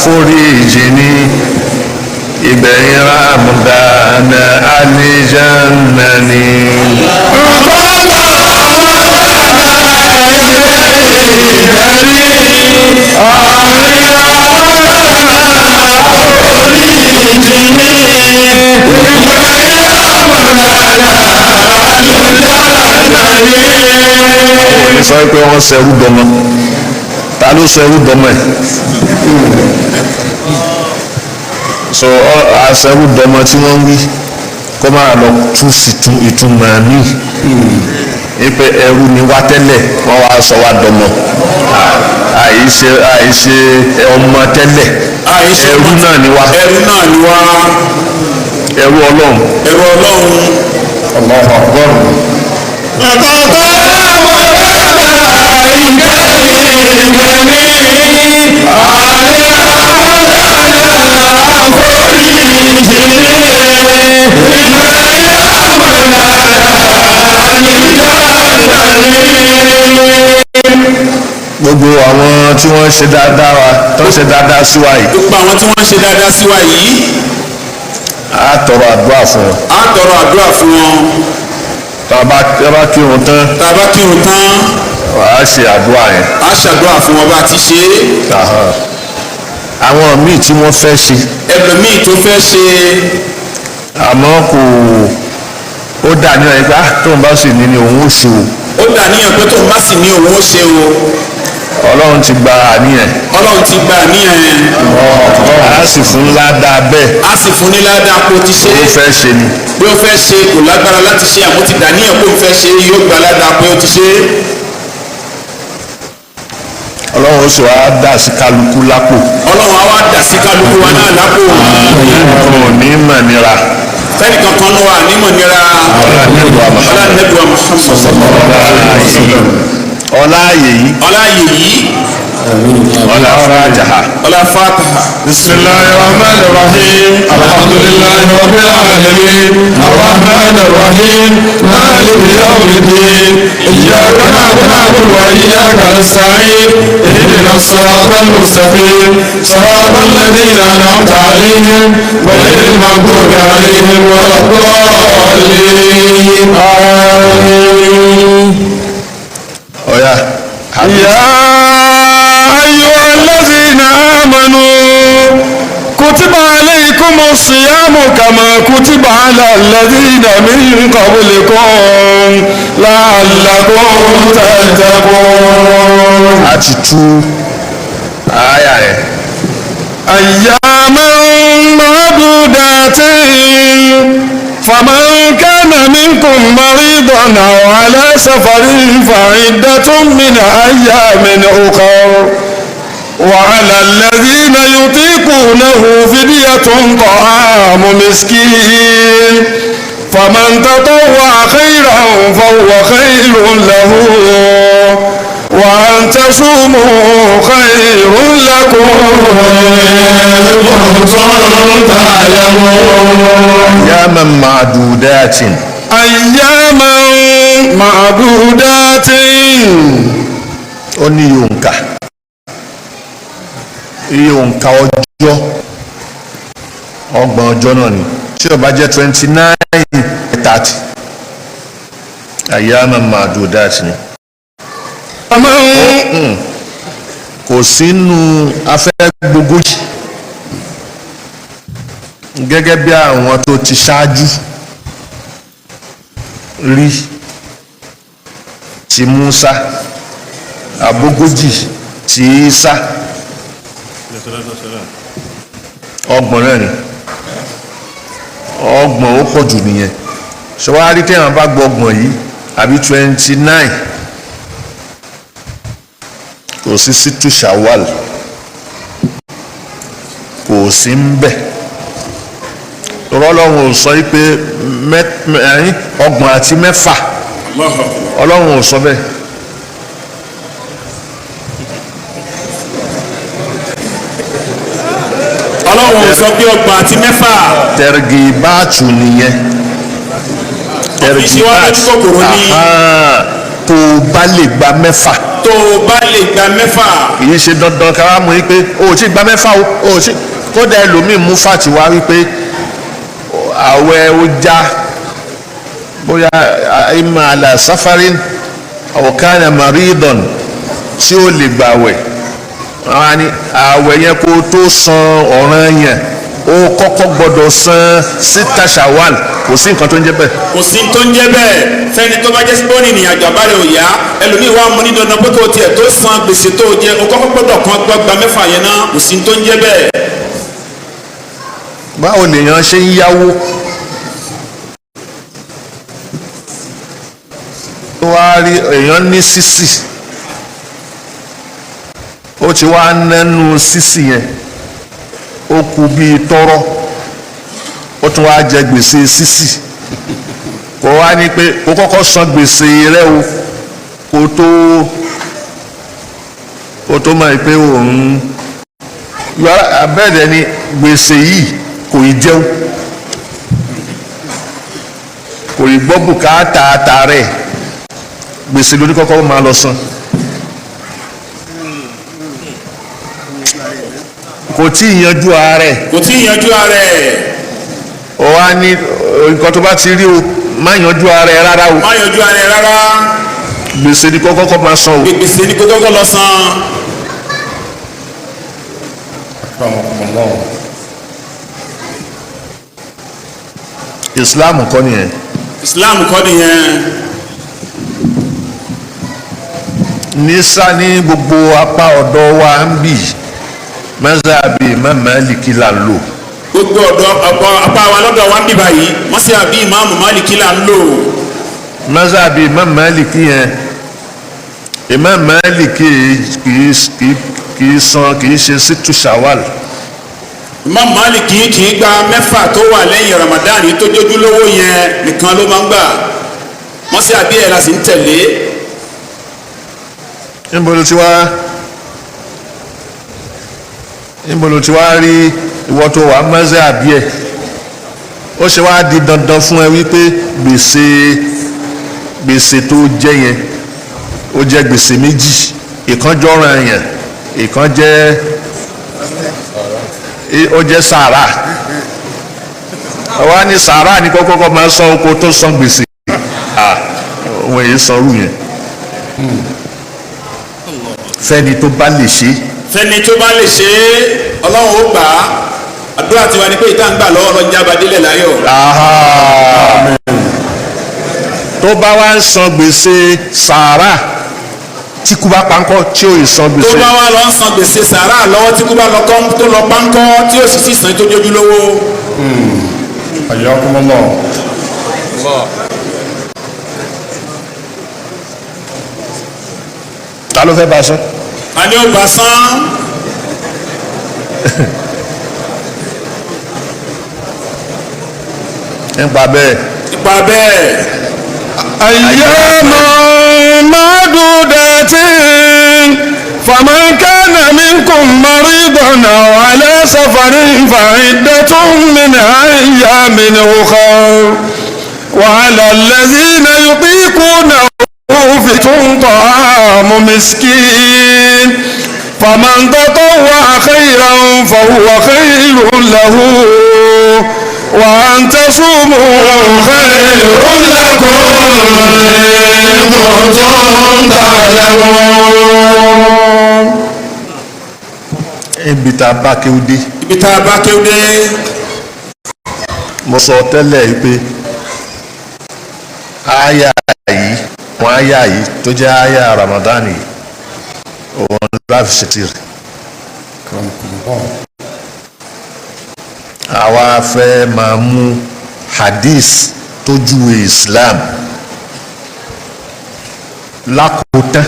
àforíjì ní ìgbẹ̀yìn Ramadan àlìjánnà ni. Sọ pé wọ́n ṣẹrú dọmọ, ta ló ṣẹrú dọmọ ẹ̀? So àṣẹrú dọmọ tí wọ́n ń wí kó máa lọ tún sí ìtumọ̀ míì ipe ẹrú ni wá tẹ́lẹ̀ wọ́n wá sọ wá dọmọ, àìṣe ọmọ tẹ́lẹ̀, ẹrú náà ni wá, ẹrú Ọlọ́run, Allahu Akbar. Gbogbo àwọn tí wọ́n ṣe dáadáa wa tó ń ṣe dáadáa sí wa yìí. Gbogbo àwọn tí wọ́n ṣe dáadáa sí wa yìí. A tọrọ àdúrà fún wọn. A tọrọ àdúrà fún wọn. Tàbá kírun tán. Tàbá kírun tán. A ṣe àdúrà yẹn. A ṣàdúrà fún wọn bá ti ṣe. Àwọn míì tí wọ́n fẹ́ ṣe. Ẹlòmíì tó fẹ́ ṣe. Àmọ́ ó dà ní ọ̀yẹ́ pé tóun bá sì ní ni òun ó ṣe o. Ó dà níyàn pé tóun bá sì ní òun ó ṣe o. Ọlọ́run ti gba àníyàn. Ọlọ́run ti gba àníyàn yẹn. A sì fún ládàá bẹ́ẹ̀. A sì fún ní ládàá kó ti ṣe. Ó fẹ́ ṣe ni. Bí ó fẹ́ ṣe kò lágbára láti ṣe àmọ́ ti dà níyàn pé ó fẹ́ ṣe yóò gba ládàá pé ó ti ṣe. Ọlọ́run ó sì wá dà sí kálukú lápò. Ọlọ́run á wá dà sí kálukú wa náà lápò. Ọlọ́run ò ní mọ̀ nira. Fẹ́ẹ̀ni kankan ló wà nímọ̀ nira. Ọlá ọláàyè yìí. Ọláàyè yìí. Ọlá fàájàha. Ọlá fàájàha. Bismillahir Rahmanir Rahim. Alhamdulillahi Rabbil Alamin. Ar-Rahmanir Rahim. Maliki Yawmiddin. Iyyaka na'budu wa iyyaka nasta'in. Ihdinas siratal mustaqim. Siratal ladzina an'amta 'alayhim ghayril maghdubi 'alayhim waladdallin. Amin. Ọ̀yá. يا أيها الذين آمنوا كتب عليكم الصيام كما كتب على الذين من قبلكم لعلكم تتقون. Àti tú àyà rẹ̀. أياما معدودات فمن كان منكم مريضا أو على سفر فعدة من أيام أخر وعلى الذين يطيقونه فدية طعام مسكين فمن تطوع خيرا فهو خير له وأن تصوموا خير لكم إن كنتم تعلمون. أياما معدودات. أياما معدودات. Ó ní yòǹkà. Yòǹkà ọjọ́. Ọgbọ̀n ọjọ́ náà ni. Tí ó bá jẹ́ 29 30. Ayyaman ma'dudat ni. Kò sínú afẹ́ gbogbo gẹ́gẹ́ bí àwọn tó ti ṣáájú rí ti Musa abógójì ti Isa ọgbọ̀n náà ni ọgbọ̀n ó pọ̀ jù nìyẹn ṣọwárí tẹ́wọ̀n bá gbọ́ ọgbọ̀n yìí àbí 29 kò sí sítú Shawwal kò sí ń bẹ̀ Ọlọ́run ò sọ pé ọgbọ̀n àti mẹ́fà Ọlọ́run ò sọ bẹ́ẹ̀ Ọlọ́run ò sọ pé ọgbọ̀n àti mẹ́fà tẹ̀rgìbáàtù nìyẹn tó bá lè gba mẹ́fà. tó bá lè gba mẹ́fà. kì í ṣe dandan ká wá mú yín pé o ò tí gba mẹ́fà o ò tí kódà ẹlòmíì mú fàtí wá wípé àwẹ̀ ó já bóyá ìmọ̀ àlà sáfárìn ọ̀kánà maridon tí ó lè gbà wẹ̀ àwọn ni àwẹ̀ yẹn kó tó san ọ̀ranyàn ó kọ́kọ́ gbọ́dọ̀ san síta ṣàwàl kò sí nǹkan tó ń jẹ́ bẹ́ẹ̀. kò sí tó ń jẹ́ bẹ́ẹ̀ fẹ́ni tó bá jẹ́ sípòrì ní àjọ àbálẹ̀ òyà ẹlòmíì wà mú ní dandan pé kò tiẹ̀ tó san gbèsè tó jẹ o kọ́kọ́ gbọ́dọ̀ kan gba mẹ́fà yẹn náà kò sí tó ń jẹ́ bẹ́ẹ̀. báwo lèèyàn ṣe ń yáwó tó wá rí èèyàn ní sísì ó ti wá nẹ́nu sísì yẹn ó kù bíi tọ́rọ́ ó tún wá jẹ gbèsè sísì kò wá ní pé kó kọ́kọ́ san gbèsè rẹ o kó tó mọ̀ pé òun abẹ́rẹ́ ni gbèsè yìí kò ì jẹun kò ì gbọ́ bùkátà àtàrẹ̀ gbèsè lóní kọ́kọ́ máa lọ san. kò tí ì yanjú ààrẹ. kò tí ì yanjú ààrẹ. ó wá ní nǹkan tó bá ti rí o má yanjú ààrẹ rárá o. má yanjú ààrẹ rárá. gbèsè ní kọ́kọ́ máa san o. gbèsè ní kọ́kọ́ lọ san. Islam kọ́ nìyẹn. Islam kọ́ nìyẹn. ní gbogbo apá ọ̀dọ̀ wa ń bì mọ́sáàbí Imam Málíkì là ń lò. gbogbo ọ̀dọ̀ apá wa lọ́dọ̀ wa ń bì báyìí mọ́sáàbí Imam Málíkì là ń lò. mọ́sáàbí Imam Málíkì yẹn Imam Málíkì kì í ṣe sítú Ṣawal. Imam Málíkì kì í gba mẹ́fà tó wà lẹ́yìn Ramadan tó jójú lówó yẹn nìkan ló máa ń gbà mọ́sáàbí ẹ̀ la sì ń tẹ̀lé. níbo ló ti wá rí ìwọ tó wà mọ́sẹ̀ àbí ẹ̀ ó ṣe wá di dandan fún ẹ wípé gbèsè tó jẹ yẹn ó jẹ gbèsè méjì ìkan jọ̀ràn yẹn ìkan ó jẹ sàárà wá ní sàárà ní kọ́kọ́ máa san oko tó san gbèsè òun èyí sanrú yẹn fẹ́ni tó bá lè ṣe. fẹ́ni tó bá lè ṣe ọlọ́run ó gbà á àdúrà tiwa ni pé ìta ń gbà lọ́wọ́ ọlọ́jà abadílẹ̀ láyọ̀. tó bá wá ń san gbèsè sàárà tí kú bá pankọ́ tí ó san gbèsè. tó bá wá lọ ń san gbèsè sàárà lọ́wọ́ tí kú bá lọ kọ́ tó lọ pankọ́ tí ó sì sì san tó jójú lówó. Ayyakumullah. ta ló fẹ́ bá a san. a ní ó bá a san. nípa bẹ́ẹ̀. nípa bẹ́ẹ̀. ayyaman ma'dudatin faman kana minkum maridan aw ala safarin fa'iddatun min ayyamin ukhar wa 'ala alladhina yutiqunahu fidyatun ta'amu miskin faman tatawwa'a khayran fahuwa khayrun lahu وأن تصوموا خير لكم إن كنتم تعلمون. ibi tá a bá kéwú dé. ibi tá a bá kéwú dé. mo sọ tẹ́lẹ̀ pé àyà yìí tó jẹ́ àyà Ramadan yìí òun láfi ṣètìrì. àwa fẹ́ máa mú hadith tó júwe Islam lákòótán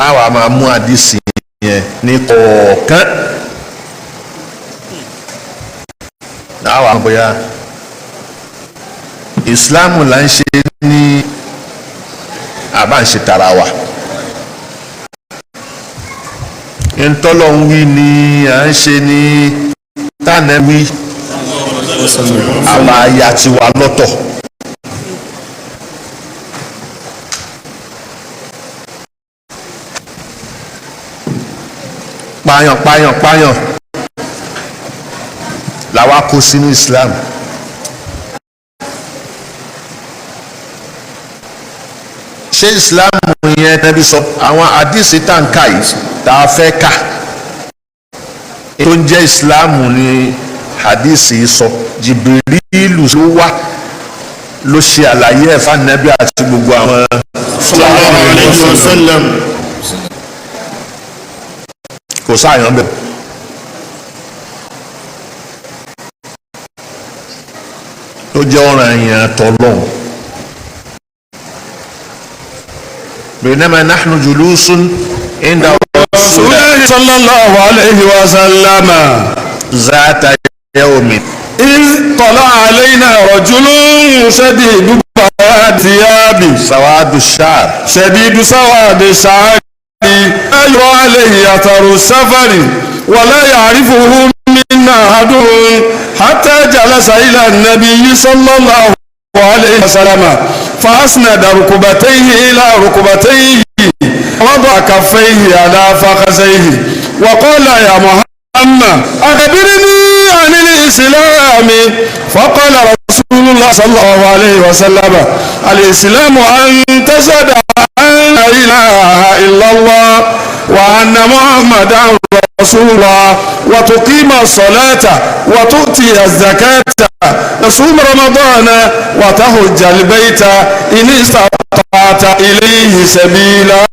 àwa máa mú hadith yẹn ní kọ̀ọ̀kan àwa bóyá Islam là ń ṣe ní àbá ń ṣe tara wa ntọ́lọ́hún wí ni à ń ṣe ní tánẹ́wí àwọn àyà ti wà lọ́tọ̀ pààyàn làwa kó sínú Islam. ṣé Islam yẹn tẹ́bí sọ àwọn àdìsí tàǹkà yìí tá a fẹ́ kà tó ń jẹ́ Islam ni àdìsí sọ Jìbìrìlù ló wá ló ṣe àlàyé ẹ̀fà nẹ́bí àti gbogbo àwọn sallallahu alayhi wa sallam. kò sáàyàn bẹ́ẹ̀. tó jẹ́ ọ̀ràn èèyàn tọ́lọ́hún. بينما نحن جلوس عند رسول الله صلى الله عليه وسلم ذات يوم إذ طلع علينا رجل شديد بياض ثياب سواد الشعر شديد سواد الشعر لا يرى عليه أثر السفر ولا يعرفه منا أحد حتى جلس إلى النبي صلى الله عليه وسلم فأسند ركبتيه إلى ركبتيه وضع كفيه على فخذيه وقال يا محمد أخبرني عن الإسلام فقال رسول الله صلى الله عليه وسلم الإسلام أن تشهد أن لا إله إلا الله وأن محمدا رسول الله وتقيم الصلاة وتؤتي الزكاة تصوم رمضان وتحج البيت إن استطعت إليه سبيلا.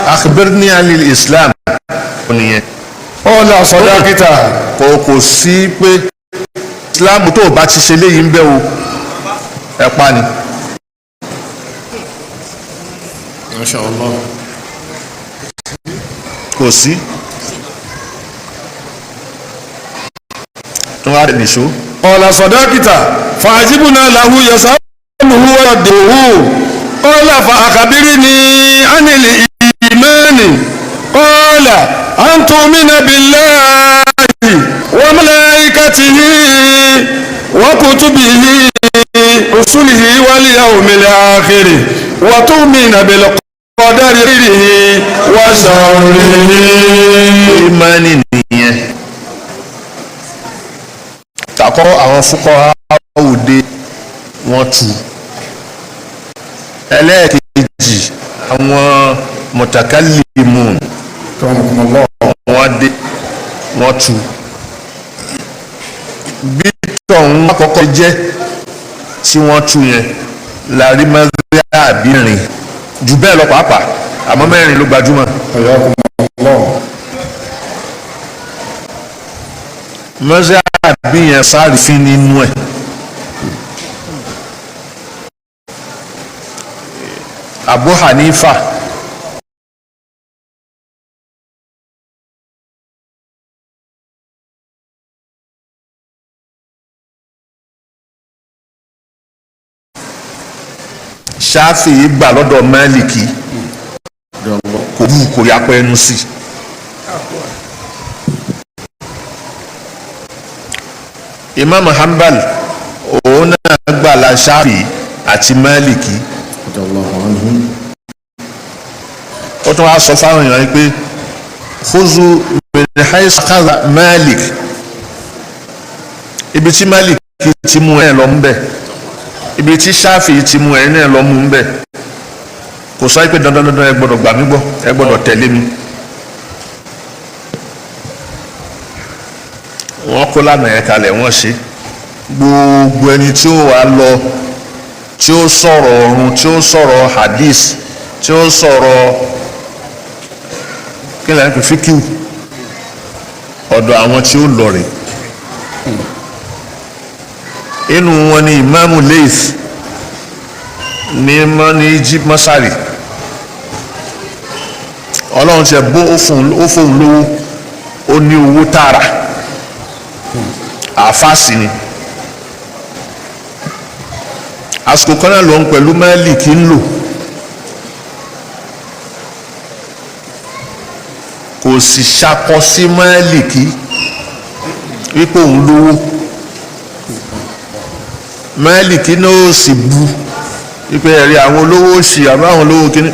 أخبرني عن الإسلام. قال صدقت. kò sí pé Islam tó o bá ti ṣe léyìí ń bẹ o ẹ pa ni. Masha Allah. kò sí. tó wá rẹ̀ nìṣó. قال صدقت فعجبنا له يسأله ويدعوه قال فأخبرني عن الإيمان قال أن تؤمن بالله وملائكته وكتبه رسله واليوم الآخر وتؤمن بالقدر خيره وشره. ìmánì nìyẹn. takọ́ àwọn fúkọ́ òde wọ́n tu ẹlẹ́ẹ̀kejì àwọn mutakallimun wọ́n dé wọ́n tu bí tọ̀hún àkọ́kọ́ jẹ́ tí wọ́n tu yẹn láàrí mẹ́rin àbírin jù bẹ́ẹ̀ lọ pàápàá àmọ́ mẹ́rin ló gbajúmọ̀. mọ́sẹ́ àbí yẹn sáré fi nínú ẹ̀. Abu Hanifa Ṣáfì gbà lọ́dọ̀ Málìkì kò yapa ẹnu sí i. Imam Hanbal òun náà gbà la Ṣáfì àti Málìkì. ó tún wá sọ fáwọn èèyàn pé khuzu min haythu akhadha Malik ibi tí Malik ti mú ẹ lọ ń bẹ ibi tí Ṣáfì ti mú ẹ náà lọ mú ń bẹ kò sọ pé dandan ẹ gbọ́dọ̀ gbà mí gbọ́ ẹ gbọ́dọ̀ tẹ̀lé mi. wọ́n kó lánàá yẹn kalẹ̀ wọ́n ṣe gbogbo ẹni tí ó wà lọ tí ó sọ̀rọ̀ ọ̀run tí ó sọ̀rọ̀ hadith tí ó sọ̀rọ̀ kí lẹ́yìn pé fíkìú ọ̀dọ̀ àwọn tí ó lọ rè inú wọn ni ìmáàmù Layth ní Egypt Masari ọlọ́run ti ẹ̀ bó ó fóun lówó ó ní owó tààrà àfáàsì ni àsìkò kan náà lòun pẹ̀lú Málíkì ń lò kò sì ṣakọ sí Málíkì wípé òun lówó Málíkì náà ó sì bu wípé ẹ̀rí àwọn olówó ṣì àbáwọn olówó kíní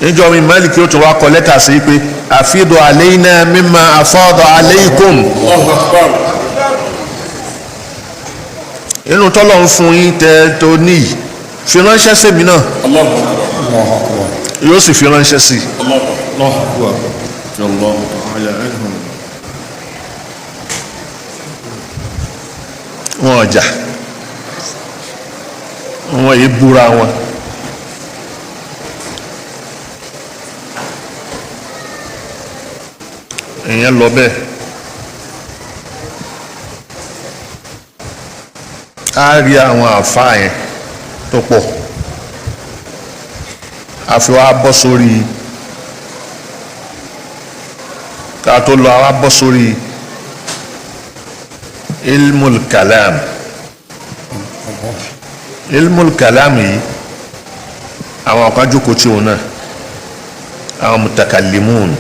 níjọ́ mi Málíkì ó tún wá kọ lẹ́tà sí pé àfíìdù alayna mimma afada alaykum. inú tọ́lọ̀ ń fún yín tẹ́ tó níyì fi ránṣẹ́ sí mi náà yóò sì fi ránṣẹ́ sí i. wọn ọjà wọn yìí búra wọn. ìyẹn lọ bẹ́ẹ̀. a rí àwọn àfáà yẹn tó pọ̀ a fi wá bọ́ sórí ká tó lọ wá bọ́ sórí ilmul kalam. ilmul kalam yìí àwọn kan jókòó tí òun náà àwọn mutakallimun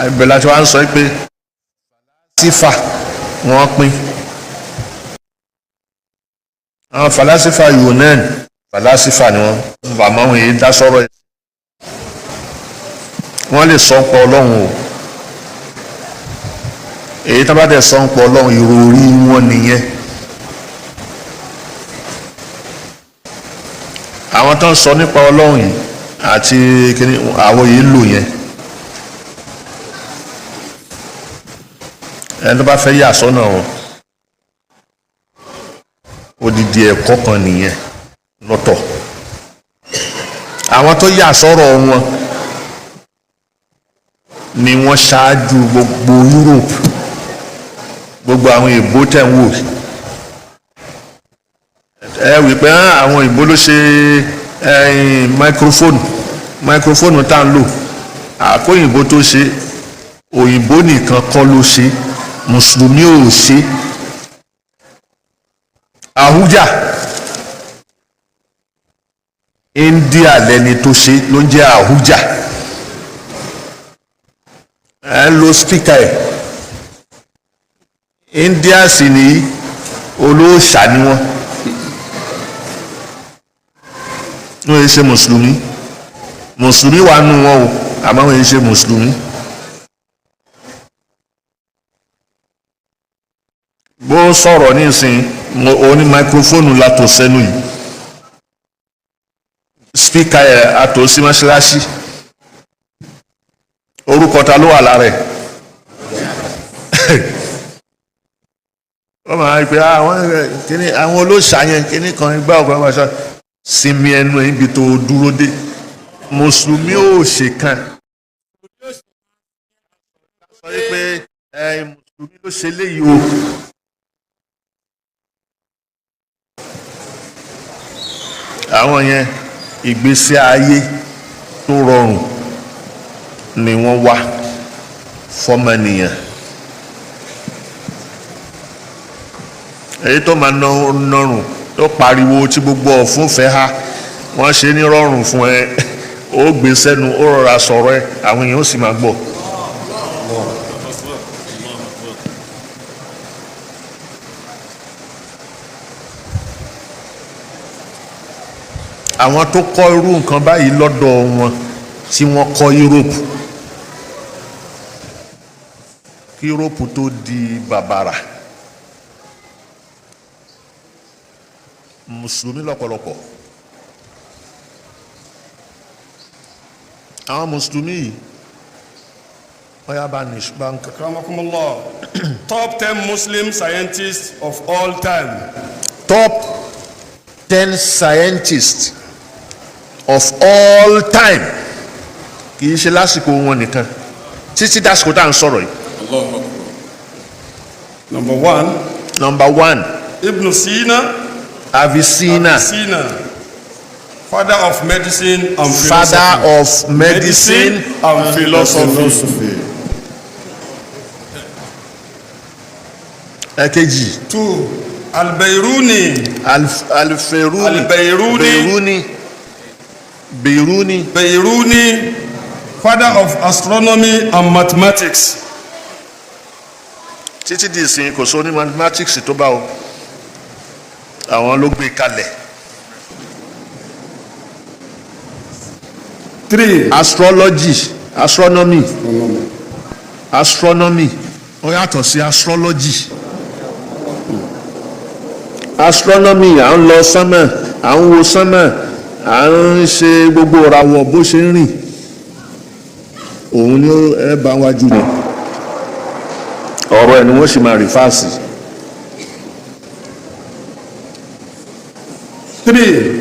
ìbẹ̀lẹ̀ tí wọ́n sọ pé sífà wọ́n pín àwọn falasifa Yunan falasifa ni wọ́n bàmọ́ wọn èyí dá sọ́rọ̀ ẹ̀ wọ́n lè sọ pọ̀ ọlọ́run o èyí tó bá dẹ̀ sọ pọ̀ ọlọ́run ìròrí wọn nìyẹn. àwọn tó ń sọ nípa ọlọ́run yìí àti àwọn yìí lò yẹn ẹni tó bá fẹ́ yà sọ́nà wọn odidi ẹ̀kọ́ kan nìyẹn lọ́tọ̀. àwọn tó yà sọ́rọ̀ wọn ni wọ́n ṣáájú gbogbo Europe gbogbo àwọn èbó tẹ̀ ń wò ẹ wí pé àwọn ìbò ló ṣe máikrófóònù tá à ń lò àkóyìnbó tó ṣe òyìnbó nìkan kọ́ ló ṣe mùsùlùmí ò ṣe. Ahuja India lẹni tó ṣe ló ń jẹ́ Ahuja ẹ ń lo spíkà ẹ̀ India sì ní olóòṣà ni wọ́n yẹ ṣe mùsùlùmí wà nù wọn o àmọ́ wọ́n yẹ ṣe mùsùlùmí. bó sọ̀rọ̀ nísìn oní máikrófóònù látò sẹ́nu yìí spíkà ẹ̀ àtò sí mọ́ṣáláṣí orúkọ ta ló wà lára ẹ̀ wọ́n máa ń pè àwọn olóòṣà yẹn kíní kan gbá ọ̀gbọ́n máa ṣe sinmi ẹnu ẹ̀ níbi tó dúró dé mùsùlùmí ò ṣe kan sọ pé mùsùlùmí ló ṣe léyìí o. àwọn yẹn ìgbésí ayé tó rọrùn ni wọ́n wá fọ́mọnìyàn èyí tó máa nọrùn tó pariwo tí gbogbo ọ̀fun fẹ́ ha wọ́n ṣe ní rọrùn fún ẹ ó gbé sẹ́nu ó rọra sọ̀rọ̀ ẹ àwọn èèyàn ó sì máa gbọ́. àwọn tó kọ́ irú nǹkan báyìí lọ́dọ̀ wọn tí wọ́n kọ́ Europe kí Europe tó di bàbàrà mùsùlùmí lọ́pọ̀lọpọ̀ àwọn mùsùlùmí yìí wọ́n yá bá ní bank. Akramakumullah. Top 10 Muslim scientists of all time. Top 10 scientists of all time kì í ṣe lásìkò wọn nìkan títí dásìkò tá à ń sọ̀rọ̀ yìí. Number one. Ibn Sina. Avicenna. Father of medicine and philosophy. Father of medicine and philosophy. Èkejì. 2. Al-Bayruni. Bayruni, father of astronomy and mathematics. Títí di ìsìn kò sọ ní mathematics tó bá o àwọn ló gbé kalẹ̀ 3. Astronomy ó yàtọ̀ sí astrology. Astronomy à ń lọ sánmà, à ń wo sánmà, à ń ṣe gbogbo ìràwọ̀ bó ṣe ń rìn, òun ni ẹ bá wájú ni ọ̀rọ̀ ẹ̀ ni wọ́n sì máa rí fáàsì. 3.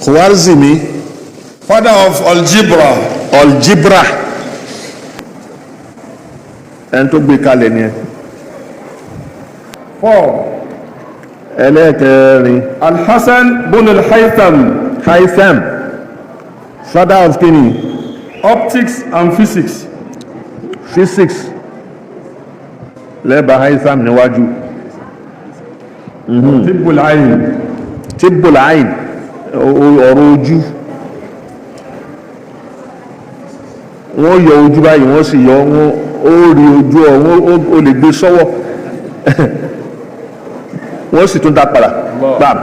Khwarizmi, father of algebra ẹni tó gbé kalẹ̀ ni ẹ. 4. ẹlẹ́ẹ̀kẹrin Al-Hasan bin Haytham, father of kini optics and physics. lẹ́bàá Haytham níwájú. Tibbul ayn ọ̀rọ̀ ojú, wọ́n yọ ojú báyìí wọ́n sì yọ wọ́n ó rí ojú ọ̀hún ó lè gbé sọ́wọ́ wọ́n sì tún dá padà gbàm.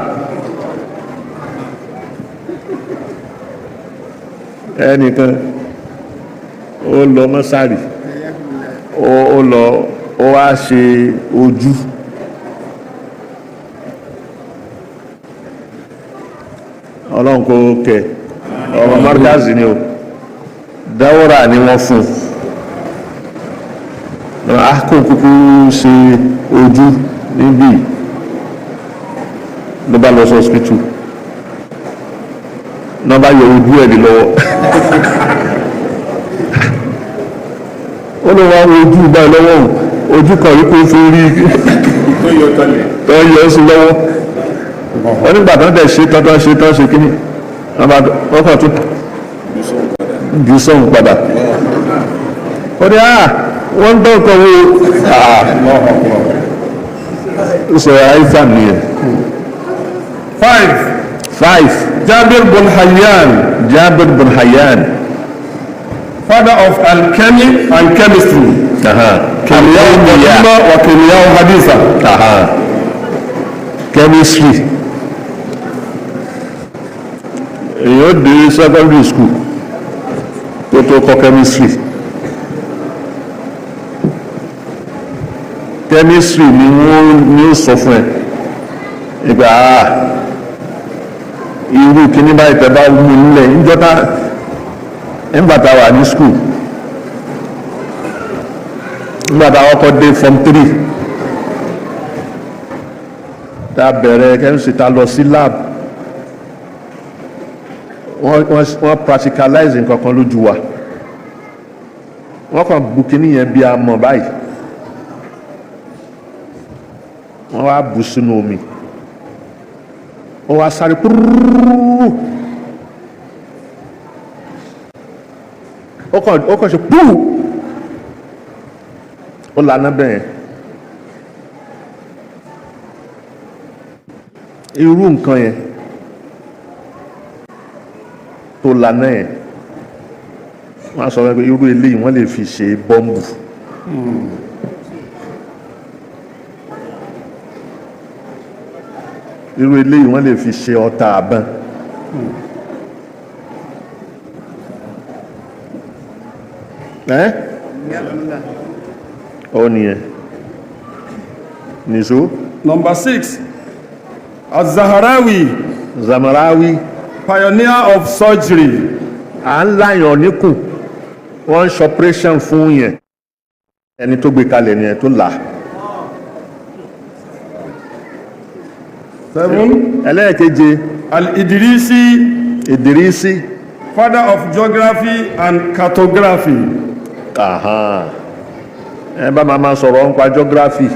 ẹnìkan ó lọ mọ́sárì ó wá ṣe ojú ọlọ́run kò kẹ ọmọ Markaz ni o dáwọ́rà ni wọ́n fún kó kúkú ṣe ojú níbí ló bá lọ sí hospital náà bá yọ ojú ẹ̀ lọ́wọ́ ó lọ wá ojú báyìí lọ́wọ́ ojú kan rí kó fún rí tó yọ sí lọ́wọ́ wọ́n nígbà tó ń tẹ̀ ṣe tán ṣe kíní wọ́n kàn tún jù sọ́hùn padà ó ní wọ́n ń dọ́kọ̀ wo sọ àìsàn nìyẹn. 5. Jabir bin Hayyan, father of alchemy and chemistry. Kimiya haditha. Chemistry. èyí ó dé secondary school tó kọ́ chemistry. Chemistry ni wọ́n ní ó sọ fún ẹ ìgbà irú kíní báyìí tẹ́ bá mú nílẹ̀ nígbàtà wà ní school, nígbàtà ọkọ̀ dé form 3 tá bẹ̀rẹ̀ chemistry tá lọ sí lab, wọ́n practicalize nǹkan kan lójú wa, wọ́n kàn bu kíní yẹn bí a mọ̀ báyìí, wọ́n wá bù sínú omi, ó wá sáré púrúrú, ó kàn ṣe púrú, ó lànà bẹ́ẹ̀. Irú nǹkan yẹn tó lànà yẹn wọ́n á sọ pé irú eléyìí wọ́n lè fi ṣe bọ́m̀bù. Irú eléyìí wọ́n lè fi ṣe ọta àbọn. Ó nìyẹn nìṣó. Number 6, Az-Zahrawi, pioneer of surgery. À ń láyàn níkùn, wọ́n ń ṣọpẹ́ṣàn fún yẹn, ẹni tó gbé kalẹ̀ nìyẹn tó là. 7, ẹlẹ́ẹ̀keje Al-Idrisi, father of geography and cartography. Ẹ bá máa sọ̀rọ̀ nípa geography,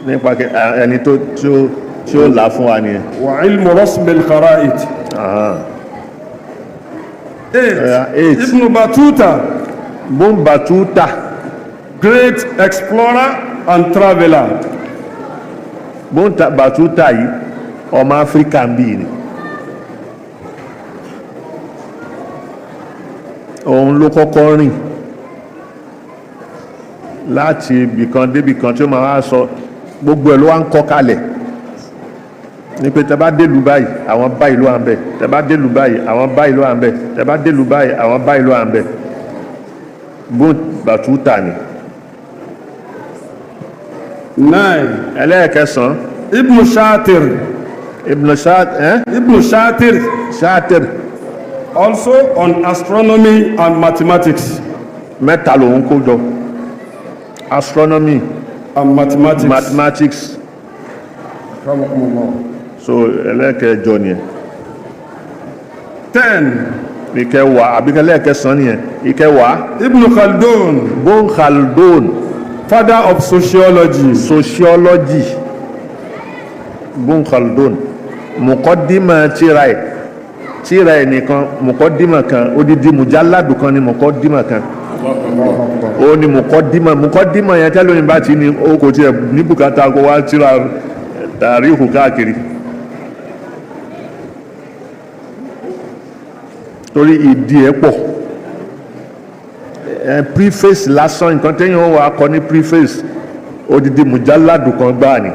nípa ẹni tí ó là fún wa nìyẹn. Wa ilmu rasm al-khara'it. 8, Ibn Battuta, great explorer and traveler. Ibn Battuta yìí ọmọ Áfíríkà ń bí ni, òun ló kọ́kọ́ rìn láti ibìkan débìkan tí ó máa wá sọ gbogbo ẹ̀ ló wá ń kọ́ kalẹ̀ ní pé tẹ́ bá délùú báyìí àwọn báyìí ló wà ń bẹ̀, tẹ́ bá délùú báyìí àwọn báyìí ló wà ń bẹ̀, tẹ́ bá délùú báyìí àwọn báyìí ló wà ń bẹ̀. Bóun bàtútà ni. 9. ẹlẹ́ẹ̀kẹsàn-án Ibn Shatir. Ibn Shatir Also on astronomy and mathematics. mẹ́ta lòun kó jọ, astronomy And mathematics. mathematics. So ẹlẹ́ẹ̀kẹjọ nìyẹn. 10. ìkẹwàá àbíkẹ́ ẹlẹ́ẹ̀kẹsàn-án nìyẹn. ìkẹwàá Ibn Khaldun. Ibn Khaldun, Father of sociology. sociology. Ibn Khaldun mùkọ́dímà tíra ẹ̀ nìkan, mùkọ́dímà kan odidi mùjáládù kan ni mùkọ́dímà kan. Ó ní mùkọ́dímà yẹn tẹ́lẹ̀ òyìnbá ti ní ó kò tiẹ̀ ní bùkátà kó wá tíra tàríhù káàkiri. Torí ìdí ẹ̀ pọ̀. Preface lásán nǹkan téèyàn wà kọ ní preface odidi mùjáládù kan gbáà ni.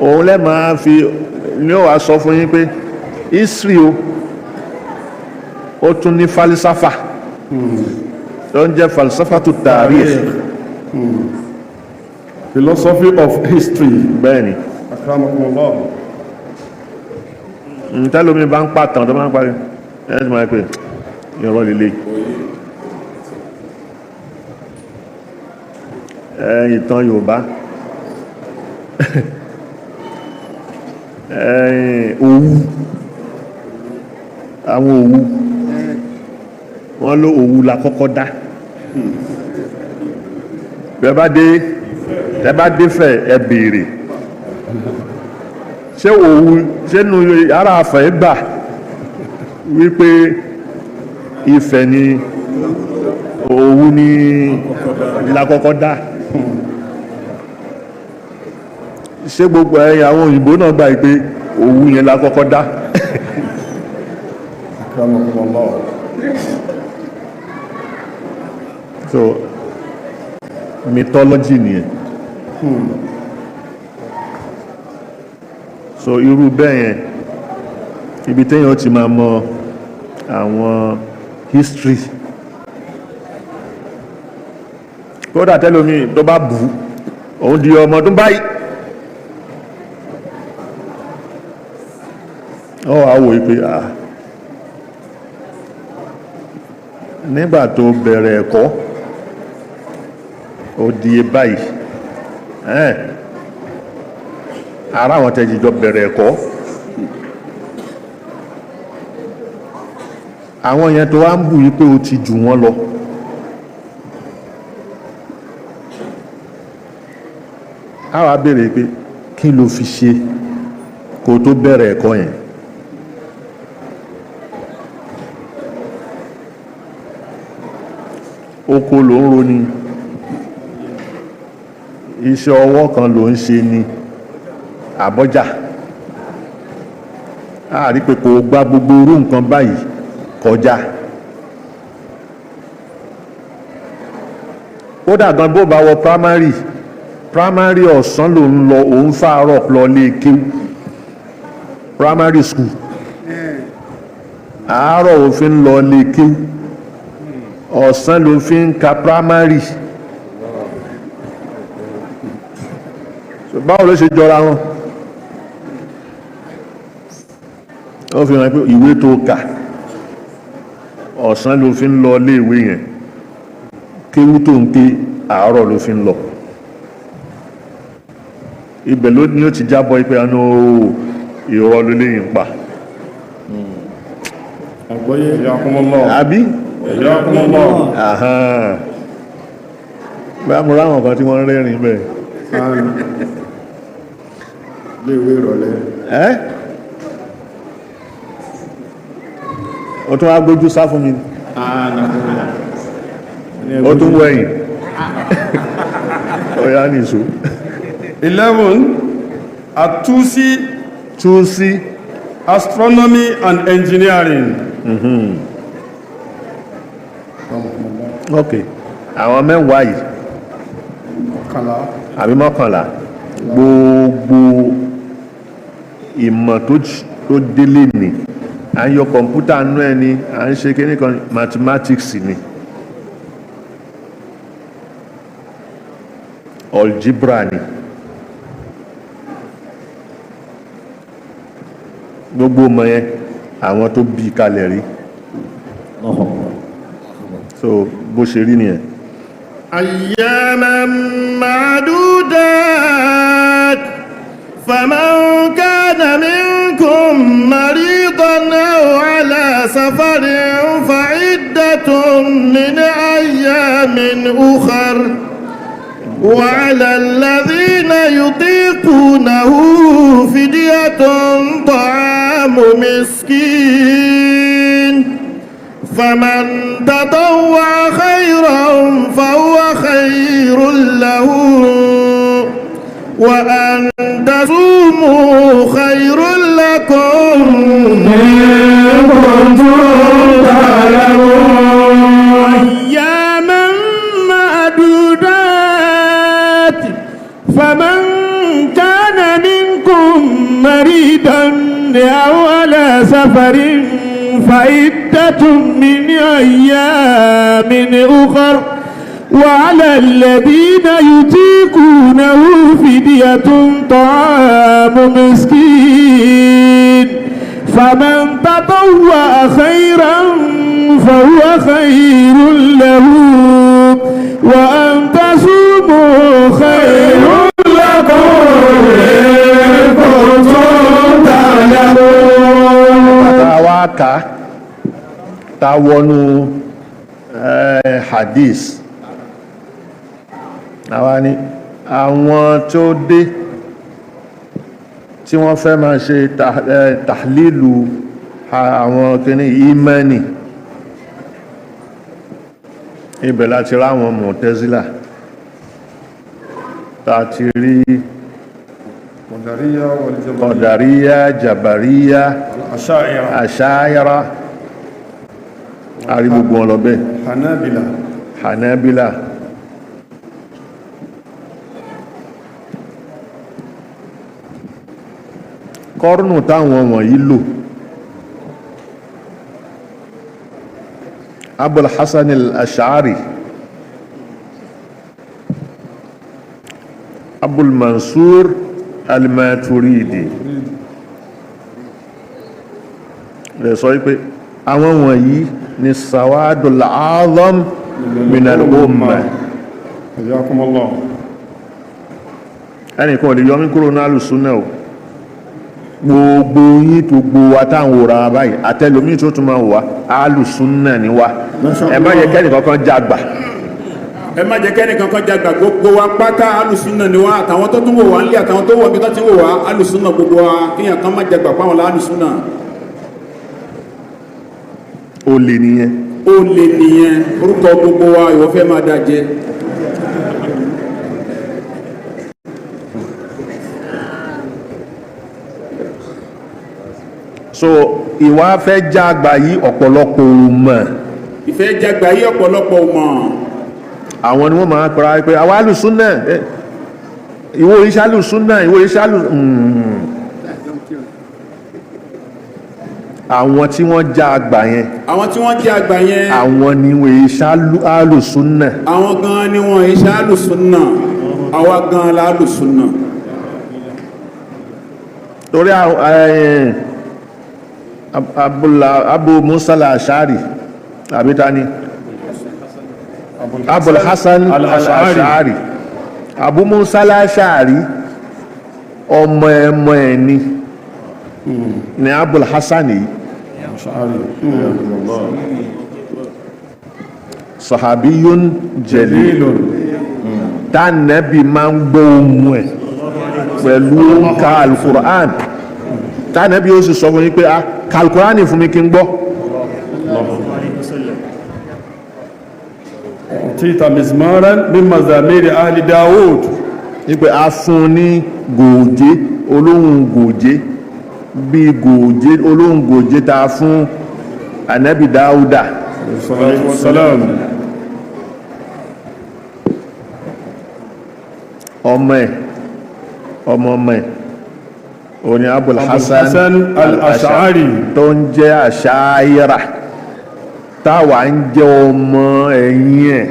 Òun lẹ́ máa fi ní ó wàá sọ fún yín pé history ó tún ní falisafa tó ń jẹ́ falisafa tó tarikh. Philosophy of history. Bẹ́ẹ̀ni Akramakumullah. ntẹ́lómi bá ń pàtàn tó máa ń parí ẹ̀ ẹ́ máa pè ìrọ̀ líle. Ìtàn Yorùbá òwú, àwọn òwú wọ́n ló òwú la kọ́kọ́ dá. Bẹ́ẹ̀ bá dé fẹ̀ ẹ béèrè ṣé òwú ṣénu ara àfẹ́ gbà wípé Ifẹ̀ ni òwú ni la kọ́kọ́ dá. Ṣé gbogbo ẹ̀yà àwọn òyìnbó náà gbà pé òwú yẹn la kọ́kọ́ dá? So mythology nìyẹn. So irú bẹ́ẹ̀ yẹn ibi téèyàn ti máa mọ àwọn history. Kódà tẹ́lómi tó bá bù òun di ọmọ ọdún báyìí ọ wá wò pé nígbà tó bẹ̀rẹ̀ ẹ̀kọ́ ó di báyìí ara àwọn tẹ́jìjọ bẹ̀rẹ̀ ẹ̀kọ́ àwọn yẹn tó wá ń bù yí pé ó ti jù wọ́n lọ. A wá béèrè pé kí ló fi ṣe kó tó bẹ̀rẹ̀ ẹ̀kọ́ yẹn. Oko ló ń ro ni, iṣẹ́ ọwọ́ kan ló ń ṣe ni, àbọ́jà. A rí pé kò gba gbogbo irú nǹkan báyìí kọjá. Kódà gan bó bá wọ primary ọ̀sán ló ń lọ, òun fàárọ̀ lọ lé kéwú primary school, àárọ̀ òfin lọ lé kéwú, ọ̀sán ló fi ń ka primary. Báwo ló ṣe jọra wọn? Ó fi hàn pé ìwé tó kà ọ̀sán ló fi ń lọ lé ìwé yẹn, kéwú tó ń ké àárọ̀ ló fi ń lọ. Ibẹ̀ ló ní ó ti jábọ̀ ipé àánú ìrọ̀ ló lè yìn pa. Àgbọ́yé ìyàkúnmọ́lọ́. Àbí? Ìyàkúnmọ́lọ́. Àhán. Bá mú ráwọn kan tí wọ́n rẹ́rìn bẹ́ẹ̀. Lé ìwé ìrọ̀lẹ́. Ó tún wá gbójú sá fún mi. Ó tún wẹ̀yìn. Ó yá ní ìṣó. 11. Atusi. Astronomy and engineering. Ok. Àwọn mẹ́wàá yìí. Mọ́kànlá. Àbí mọ́kànlá. gbogbo ìmọ̀ tó délé ni à ń yọ kọ̀ǹpútà nú ẹ ni à ń ṣe kíní kan mathematics ni algebra ni gbogbo mọ̀ yẹn àwọn tó bí kalẹ̀ rí so bó ṣe rí nìyẹn. أياما معدودات فمن كان منكم مريضا أو على سفر فعدة من أيام أخر وعلى الذين يطيقونه فدية طعام مسكين فمن تطوع خيرا فهو خير له وأن تصوموا خير لكم إن كنتم تعلمون أياما معدودات فمن كان منكم مريضا أو على سفر فعدة من أيام أخر وعلى الذين يطيقونه فدية طعام مسكين فمن تطوع خيرا فهو خير له وأن تصوموا خير لكم إن كنتم تعلمون. Tawonu hadith àwa ni àwọn tó dé tí wọ́n fẹ́ máa ṣe tahlilu àwọn kìíní imani ibẹ̀ láti ráwọn Mu'tazila láti rí Qadariyya Jabariyya Asha'ira àrí gbogbo wọn lọ bẹ́ẹ̀ Hanabila kọ́rùnù táwọn wọ̀nyí lò Abul Hasan al-Ash'ari Abul Mansur al-Maturidi lè sọ wípé àwọn wọ̀nyí ni sawadul azam minal umma ẹnìkan ò lè yọ mí kúrò ní alùsúnnà o gbogbo yín tó gbogbo wa táwọn òra báyìí àtẹlómí tó tún máa wà alùsúnnà ni wá ẹ má jẹ́ kẹ́nì kankan jágbà ẹ má jẹ́ kẹ́nì kankan jágbà gbogbo wa pátá alùsúnnà ni wá àtàwọn tó tún wò wá nílé àtàwọn tó wọ̀ bí tó ti wò wá alùsúnnà gbogbo wa kíyàn kan má jágbà fáwọn alùsúnnà. olè nìyẹn orúkọ gbogbo wa ìwọ fẹ́ máa dá jẹ. so ìwà fẹ́ jágbà yí ọ̀pọ̀lọpọ̀ mọ̀ ìfẹ́ jágbà yí ọ̀pọ̀lọpọ̀ mọ̀ àwọn ni wọ́n máa pẹ̀lú pé àwọn alùsúnnà ìwọ iṣẹ́ alùsúnnà ìwọ iṣẹ́ àwọn tí wọ́n já àgbà yẹn àwọn ni wọ́n iṣẹ́ alùsúnnà àwọn gan ni wọ́n iṣẹ́ alùsúnnà àwa gan la alùsúnnà torí Abu Musa al-Ash'ari àbítání Abul Hasan al-Ash'ari Abu Musa al-Ash'ari ọmọ ẹni ni Abul Hasan yìí sahabiyun jalilun tánàbí máa ń gbọ́ ohùn ẹ̀ pẹ̀lú ka al-Qur'an tánàbí ó sì sọ fún yí pé ka al-Qur'an fún mi kí n gbọ́ tita mizmaran min mazamiri ahli Dawud ní pé a fún ní gòjé olóhùn gòjé bí gòjé olóhùn gòjé ta fún Ànábì Dáúdà salam ọmọ ẹ̀ ọmọ ọmọ ẹ̀ òní Abul Hasan Hasan al-Ash'ari tó ń jẹ́ Ash'aira táwa ń jẹ́ ọmọ ẹ̀yìn ẹ̀.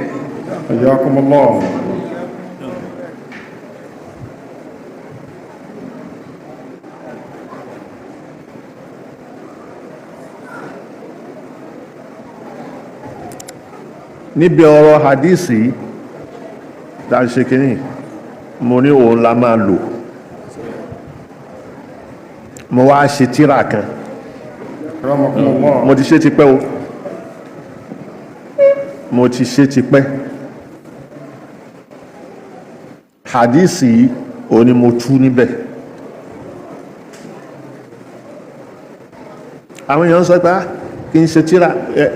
Hayyakumullah. níbi ọ̀rọ̀ hadisi tá a ṣe kìíní mo ní òun la máa lò mo wá ṣe tírà kan Ramadan. mo ti ṣe ti pẹ́ o mo ti ṣe ti pẹ́ hadisi òun ni mo tú níbẹ̀ àwọn èèyàn sọ pé kí n ṣe tírà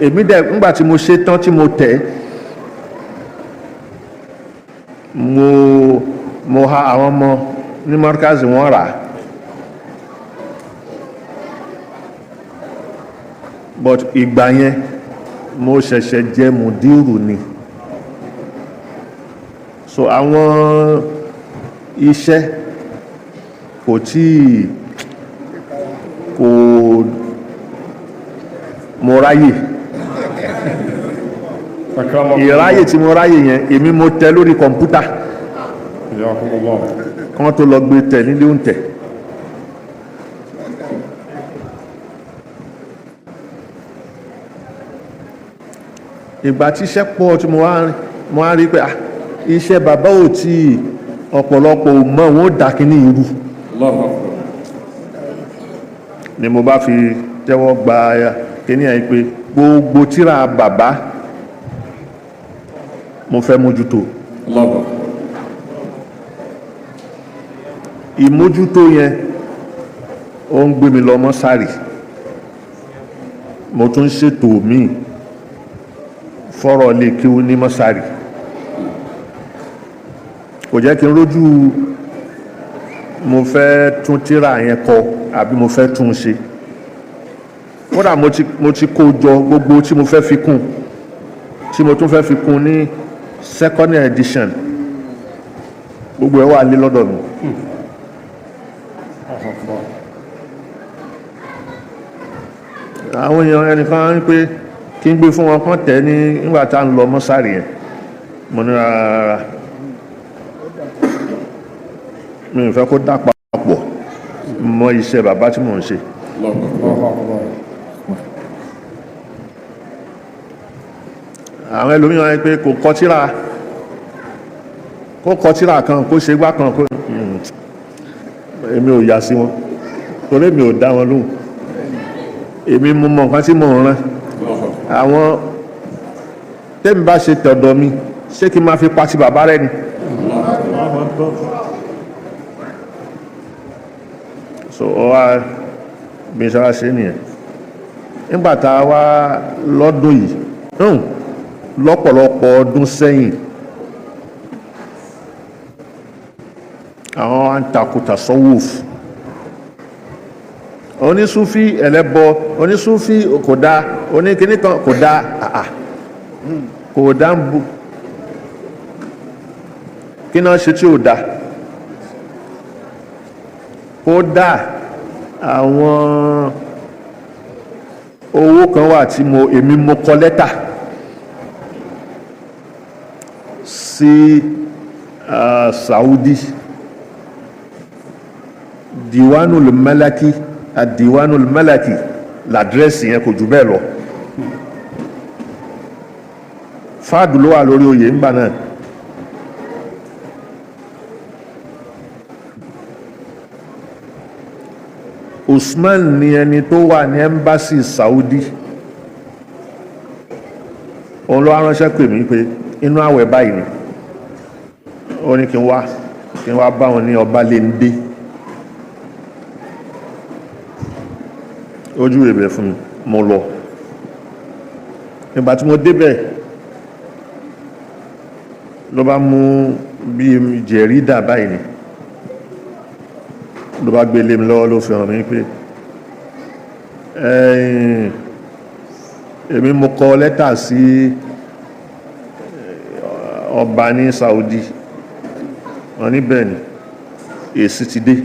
èmi dẹ̀ nígbà tí mo ṣe tán tí mo tẹ̀ mo ha àwọn ọmọ ní Markaz wọ́n rà but ìgbà yẹn mo ṣẹ̀ṣẹ̀ jẹ́ Mudirul ni so àwọn iṣẹ́ kò mo ráyè ìráyè tí mo ráyè yẹn èmi mo tẹ̀ lórí kọ̀mpútà Hayyakumullah. kan tó lọ gbé tẹ̀ nílé oúnjẹ ìgbà tí iṣẹ́ pọ̀ tí mo wá rí pé iṣẹ́ bàbá ò tí ọ̀pọ̀lọpọ̀ ò mọ̀ wọ́n ó dákí ní irú Allahu Akbar. ni mo bá fi tẹ́wọ́ gba kíní ẹ̀ pé gbogbo tírà bàbá mo fẹ́ mójútó Allahu Akbar. ìmójútó yẹn ó ń gbé mi lọ mọ́sárì mo tún ṣètò míì fọ́rọ̀ lè kí ó ní mọ́sárì kò jẹ́ kí n rójú mo fẹ́ tún tírà yẹn kọ àbí mo fẹ́ tún ṣe kódà mo ti kó jọ gbogbo tí mo fẹ́ fi kún tí mo tún fẹ́ fi kún ní second edition gbogbo ẹ̀ wà lé lọ́dọ̀ mi àwọn èèyàn ẹnìkan ń pé kí n gbé fún wọn kán tẹ̀ ní nígbà tá ń lọ mọ́sárì yẹn mo ní rárá mi ò fẹ́ kó dá papọ̀ mọ́ iṣẹ́ bàbá tí mò ń ṣe àwọn ẹlòmíràn ń pé kò kọ tírà kan kó ṣe gbá kan kó èmi ò yà sí wọn torí èmi ò dá wọn lóhùn èmi mú mọ nǹkan tí mò ń rán àwọn tẹ́mi bá ṣe tọ̀dọ̀ mi ṣé kí n máa fi pa ti bàbá rẹ ni so ọ wá bí n ṣe ṣe nìyẹn nígbà tá a wá lọ́dún yìí lọ́pọ̀lọpọ̀ ọdún sẹ́yìn àwọn àǹtakùtà sọ́wọ́fù onísúfí ẹlẹ́bọ onísúfí kò dá oníkíní kan kò dá kò dá ń bu kí náà ṣe tí ò dá ó dá àwọn owó kan wà tí èmi mo kọ lẹ́tà sí Saudi Diwanul Malaki Diwanul Malaki l'adresse yẹn kò jù bẹ́ẹ̀ lọ fáàdù ló wà lórí oyè ńgbà náà Usman ni ẹni tó wà ní embassy Saudi òun ló ránṣẹ́ pè mí pé inú àwẹ̀ báyìí ni ó ní kí n wá bá wọn ní ọba léńdé ojú ìbẹ̀ fún mi mo lọ ìgbà tí mo débẹ̀ ló bá mú bí jẹ̀rídà báyìí ni ló bá gbé lé mi lọ́wọ́ ló fi hàn mí pé èmi mo kọ lẹ́tà sí ọba ní Saudi wọ́n ní bẹ́ẹ̀ ni èsì ti dé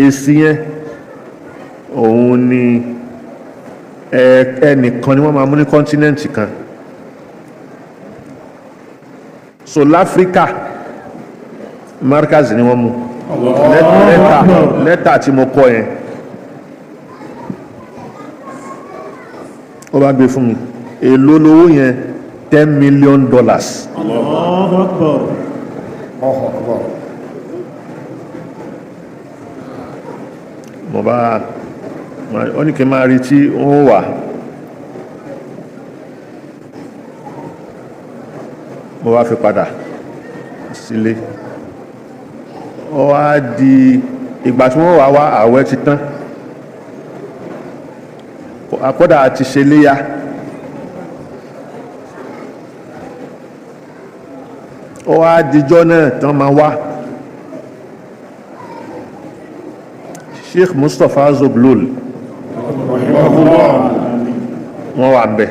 èsì yẹn òun ni ẹnìkan ni wọ́n máa mú ní kọ́ńtínẹ́ǹtì kan so láfíríkà Markaz ni wọ́n mú lẹ́tà tí mo kọ yẹn ó bá gbé fún mi èló lówó yẹn $10 million. mo bá ó ní kí n máa rí tí wọ́n wà mo bá fi padà sílé ó wá di ìgbà tí wọ́n wá àwẹ̀ ti tán àkọ́dà àti ṣe léyà ó wá dijọ́ náà tán máa wá Sheikh Mustapha Zoglol wọ́n wà bẹ̀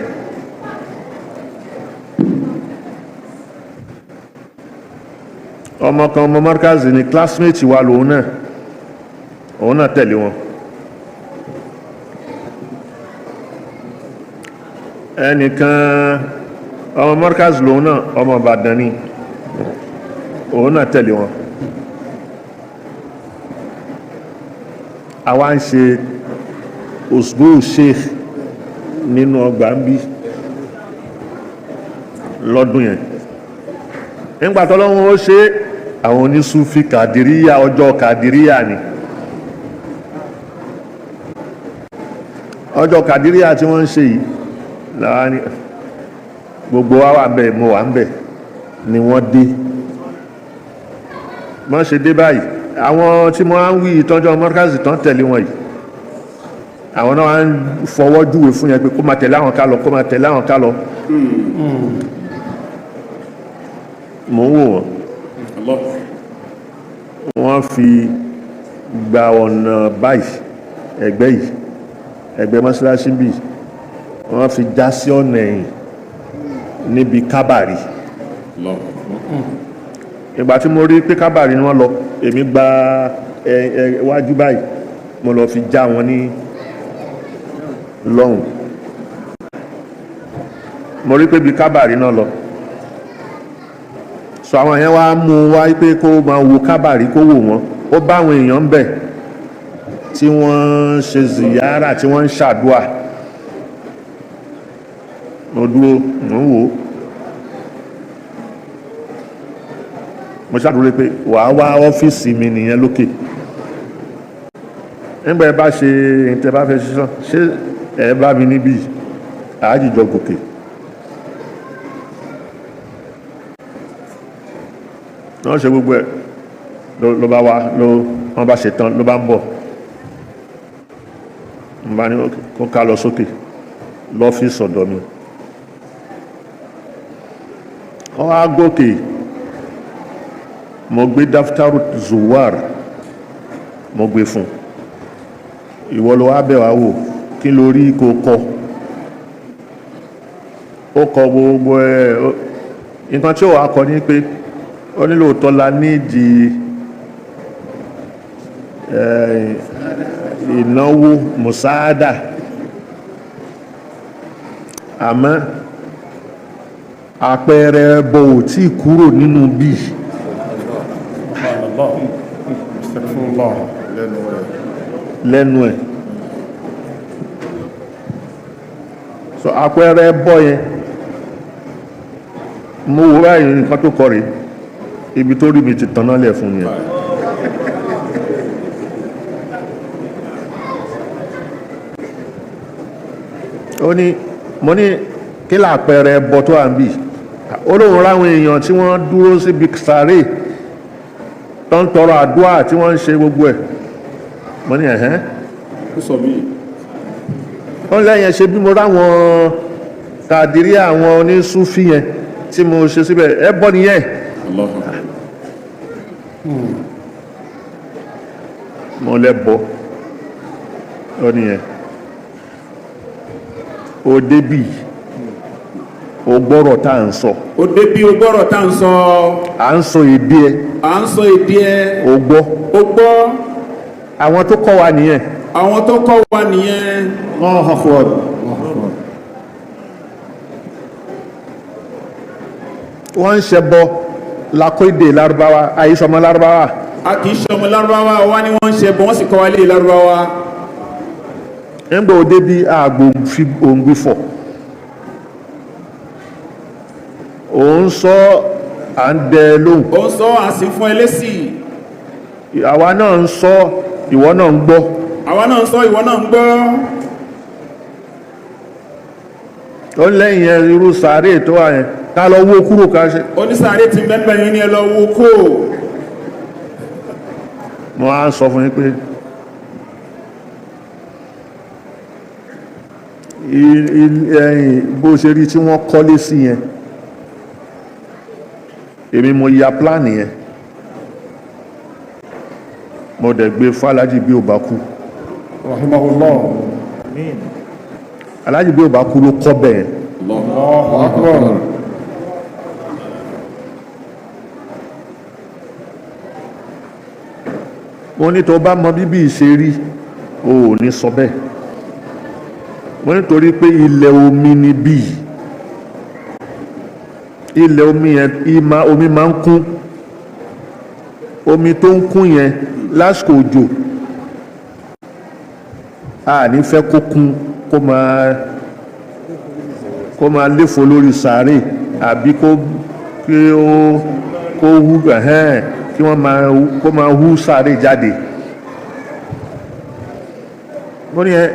ọmọ kan ọmọ Markaz ni classmate wa lòun náà òun náà tẹ̀lé wọn ẹnìkan ọmọ Markaz lòun náà ọmọ Ìbàdàn ni òun náà tẹ̀lé wọn àwa ń ṣe òṣùgbò sheikh nínú ọgbà ń bí lọ́dún yẹn nígbà tọ́lọ́run ó ṣe àwọn onísúfí kàdíríyà ọjọ́ kàdíríyà ni ọjọ́ kàdíríyà tí wọ́n ń ṣe yìí láwa ní gbogbo wa wà ń bẹ̀ mo wà ń bẹ̀ ni wọ́n dé wọ́n ṣe dé báyìí àwọn tí mo ń wí ìtọ́jọ́ Markaz tán tẹ̀lé wọn yìí àwọn náà ń fọwọ́ júwe fún yẹn pé kó máa tẹ̀lé àwọn ká lọ kó máa tẹ̀lé àwọn ká lọ mo ń wò wọ́n fi gba ọ̀nà báyìí ẹgbẹ́ mọ́sálásí bí wọ́n fi já sí ọ̀nà ẹ̀yìn níbi kábàrí ìgbà tí mo rí pé kábàrí ni wọ́n lọ èmi gba wájú báyìí mo lọ fi já wọn ní lọ́hùn mo rí pé bí kábàrí náà lọ so àwọn yẹn wá mú wá pé kó máa wo kábàrí kó wò wọ́n ó bá àwọn èèyàn ń bẹ̀ tí wọ́n ṣe ziyara tí wọ́n ń ṣàdúà mo dúró mo ń wò ó mo ṣàdúró pé wàá wá ọ́fíìsì mi nìyẹn lókè nígbà ẹ bá ṣe ìtẹ́ bá fẹ́ ṣiṣan ṣé ẹ bá mi níbí àájìjọ gòkè wọ́n ṣe gbogbo ẹ̀ ló bá wá wọ́n bá ṣetán ló bá ń bọ̀ mo bá ní kó ká lọ sókè lọ́fíìsì ọ̀dọ̀ mi wọ́n á gòkè mo gbé daftaru zuwar mo gbé fún ìwọ ló wá bẹ̀ wá wò kí ló rí kó kọ ó kọ gbogbo ẹ̀ nǹkan tí ó wà kọ ní pé ó nílò tọ́lá nídìí ìnáwó mùsáádà àmọ́ àpẹẹrẹ ẹbọ ò tí kúrò nínú bí lẹ́nu ẹ̀ so àpẹẹrẹ ẹbọ yẹn mo wò báyìí nǹkan tó kọ rèé ibi tó rí mi ti tanná lẹ̀ fún yẹn ó ní mo ní kí lápẹẹrẹ ẹbọ tó à ń bì olóhùn ráwọn èèyàn tí wọ́n dúró síbi sàárè tó ń tọrọ àdúrà tí wọ́n ń ṣe gbogbo ẹ̀ mo ní ẹ̀hẹ́n ó lẹ́yìn ṣe bí mo ráwọn kàdírí àwọn onísúfí yẹn tí mo ṣe síbẹ̀ ẹbọ nìyẹn mo lẹ́bọ ó nìyẹn ó débì ó gbọ́rọ̀ tá à ń sọ ó débì ó gbọ́rọ̀ tá à ń sọ à ń sọ èdè ẹ à ń sọ èdè ẹ. ó gbọ́. ó gbọ́. àwọn tó kọ́ wa nìyẹn. àwọn tó kọ́ wa nìyẹn. wọ́n ń ṣẹbọ lakóde Lárúbáwá àyíṣọmọ Lárúbáwá. a kì í ṣọmọ Lárúbáwá wa ni wọ́n ń ṣẹbọ wọ́n sì kọ́ wa lé Lárúbáwá. nígbà òde bí àgbò fi òǹgbí fọ̀ òun sọ à ń dẹ lóhùn. òun sọ à sì fún ẹ lésì. àwa náà ń sọ ìwọ náà ń gbọ́. àwa náà ń sọ ìwọ náà ń gbọ́. ó lẹ́yìn yẹn irú sàárè tó wà yẹn ká lọ wó kúrò ká ṣe. onísàárè ti bẹ́ẹ̀ yín ni ẹ lọ wo kó. mo á sọ fún yín pé bó ṣe rí tí wọ́n kọ́lé sí yẹn èmi mo ya pláàni yẹn mo dẹ̀ gbé fálájì bí ò bá kú. rahimahullah. alájì bí ò bá kú ló kọ́ bẹ́ẹ̀. Allahu akbar. mo ní tó bá mọ bíbí ìṣe rí o ò ní sọ bẹ́ẹ̀ mo nítorí pé ilẹ̀ omi ni bíi ilẹ̀ omi yẹn omi máa ń kún omi tó ń kún yẹn lásìkò òjò a ní fẹ́ kó kún kó máa léfò lórí sàárè àbí kó hú kí kó máa hú sàárè jáde wọ́n ní ẹ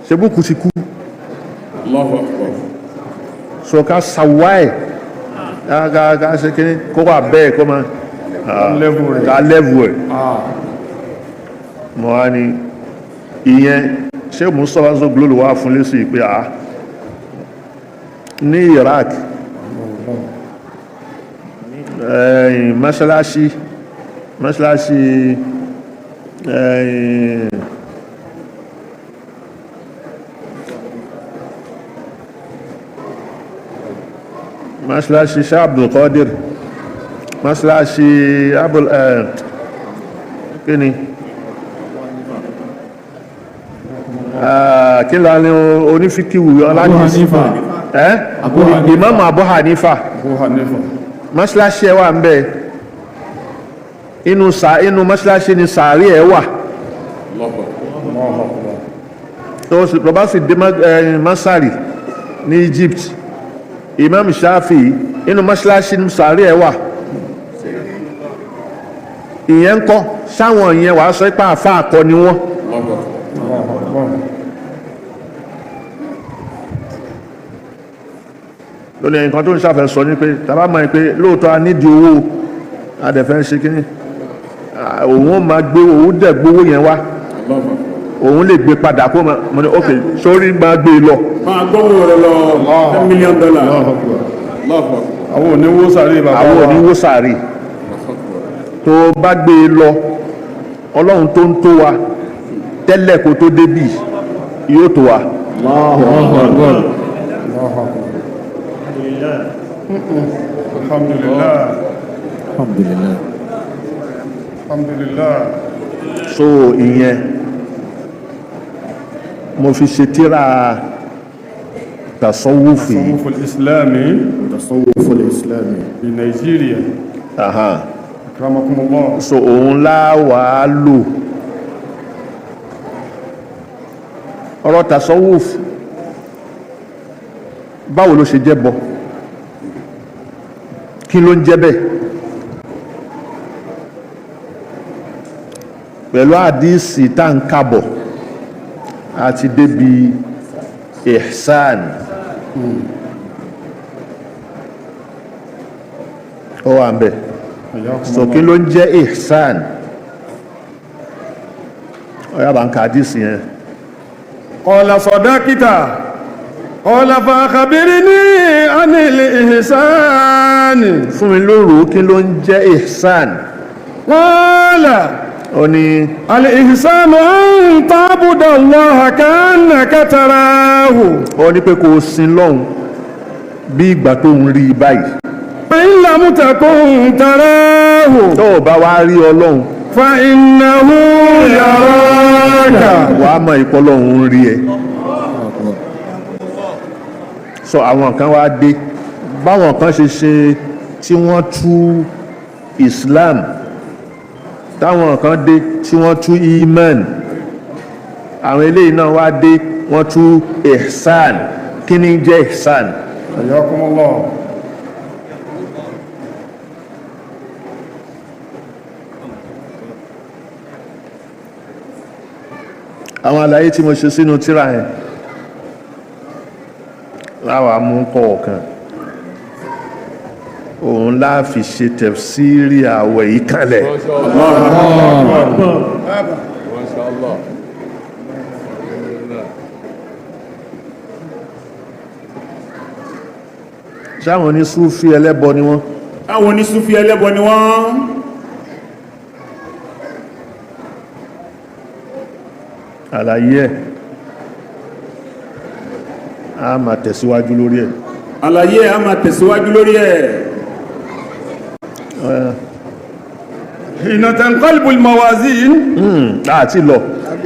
ṣebúkú ti kú Allahu akbar. so ká sàwá ẹ̀ ká ṣe kí ní kó wà bẹ́ẹ̀ kó máa ká lẹ́vù ẹ̀ mọ́ wá ní ìyẹn ṣé Mustapha Zoglolo wá fún lẹ́sí pé ní Iraq mọ́ṣáláṣí mọ́ṣáláṣí Shah Abdul Qadir mọ́ṣáláṣí kíni kí lọ ní onífíkíwù ọlájì Imam Abu Hanifa mọ́ṣáláṣí ẹ wà ń bẹ inú mọ́ṣáláṣí ni sàárì ẹ wà tó bá sì dé Masari ní Egypt Imam Shafi inú mọ́ṣáláṣí ni sàárì ẹ wà ìyẹn ń kọ́ sáwọn ìyẹn wàá sọ ipá àfá àkọ ni wọ́n lónìí nǹkan tó ń ṣàfẹ́ sọ ní pé tàbá mọ̀ pé lóòótọ́ a nídìí owó adẹ̀fẹ́ ṣe kí ní òun máa gbé òun dẹ̀ gbówó yẹn wá òun lè gbé padà kó mọ̀ ní ok sórí máa gbé lọ máa gbówó rẹ lọ $10 million. àwọn oníwó sàárè bàbá wa àwọn oníwó sàárè tó bá gbé lọ ọlọ́run tó ń tó wa tẹ́lẹ̀ kó tó débì yóò tó wa. alhamdulillah alhamdulillah. so ìyẹn mo fi ṣe tíra tasawufi tasawufu islami ní Nàìjíríà. akramakumullah. so òun láwàá lò ọ̀rọ̀ tasawuf báwo ló ṣe jẹ́ bọ kí ló ń jẹ́ bẹ́ẹ̀ pẹ̀lú àdísì tá ń kábọ̀ àti débi ihsan ó wà ń bẹ̀ so kí ló ń jẹ́ ihsan ọ̀yá bá ń ka àdísì yẹn qala sadaqta qala fa akhbirni anil ihsan. fún mi lóru kí ló ń jẹ́ ihsan qala ó ní al-ihsanu an ta'buda Allaha ka'annaka tarahu. ó ní pé kó sin lọ́hun bí ìgbà tó ń rí báyìí fa in lam takun tarahu الله tó o bá wá rí ọlọ́run فإنه يراك wàá mọ̀ ìpọ́ ọlọ́run ń rí ẹ. sọ àwọn kan wá dé báwọn kan ṣe ṣe tí wọ́n tú Islam táwọn kan dé tí wọ́n tú iman àwọn eléyìí náà wá dé wọ́n tú ihsan. kí ni jẹ́ ihsan? حياكم الله àwọn àlàyé tí mo ṣe sínú tírà yẹn láwàá mú kọ̀ọ̀kan òun láàfi ṣe tẹ̀fsíìrì àwẹ̀ yìí kalẹ̀. sáwọn ní súfí ẹlẹ́bọ ni wọ́n. àwọn onísúfì ẹlẹ́bọ ni wọ́n. àlàyé ẹ̀ a máa tẹ̀síwájú lórí ẹ̀. àlàyé a máa tẹ̀síwájú lórí ẹ̀. حين تنقلب الموازين àti lọ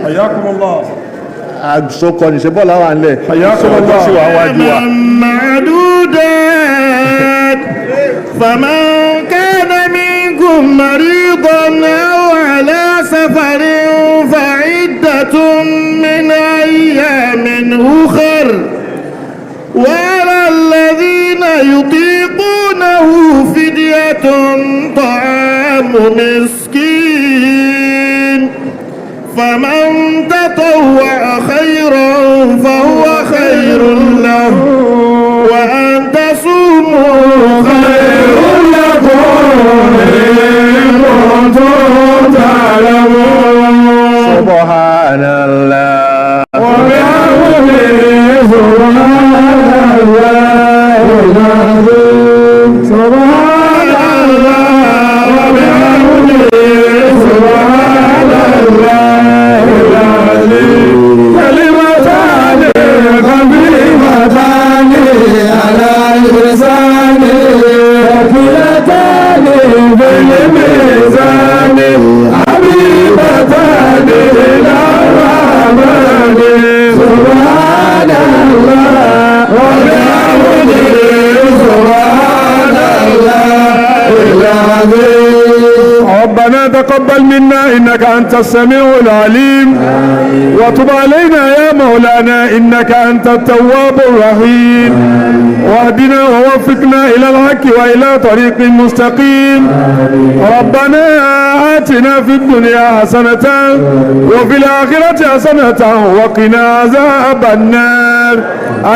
حياكم الله àsokọ nìṣẹ́ bọ́ọ̀lù àwọn àlẹ́ حياكم الله sí wàá wájú wa. معدودات فمن كان منكم مريضا أو على سفر فعدة من أيام أخر وعلى الذين يطيقونه فدية طعام مسكين فمن تطوع خيرا فهو خير له وأن تصوموا خير لكم إن كنتم تعلمون سبحان الله وبحمده سبحان الله العظيم سبحان الله وبحمده سبحان الله العظيم كلمتان خفيفتان على اللسان ثقيلتان في الميزان حبيبتان إلى الرحمن سبحان الله وبحمده سبحان الله العظيم ربنا تقبل منا إنك أنت السميع العليم وتب علينا يا مولانا إنك أنت التواب الرحيم واهدنا ووفقنا إلى الحق وإلى طريق مستقيم ربنا آتنا في الدنيا حسنة وفي الآخرة حسنة وقنا عذاب النار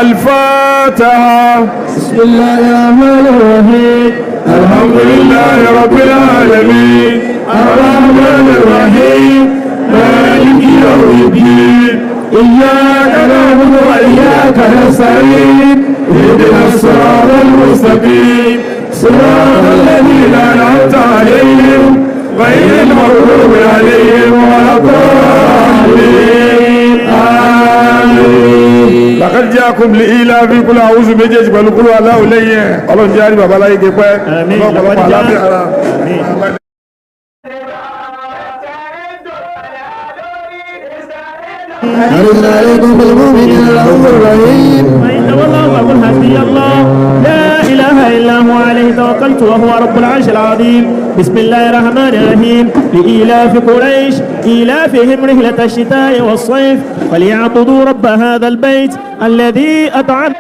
الفاتحة بسم الله الرحمن الرحيم الحمد لله رب العالمين الرحمن الرحيم مالك يوم الدين إياك نعبد وإياك نستعين اهدنا الصراط المستقيم صراط الذين أنعمت عليهم غير المغضوب عليهم ولا الضالين آمين. لقد جاءكم لإيلاف كل أعوذ بجيش بلقل الله إليه الله جاري بابا لا يجيبه آمين. أرسل عليكم بالمؤمنين الرؤوف الرحيم فإن والله فقل حسبي الله لا إله إلا هو عليه توكلت وهو رب العرش العظيم بسم الله الرحمن الرحيم لإيلاف قريش إيلافهم رحلة الشتاء والصيف فليعبدوا رب هذا البيت الذي أطعم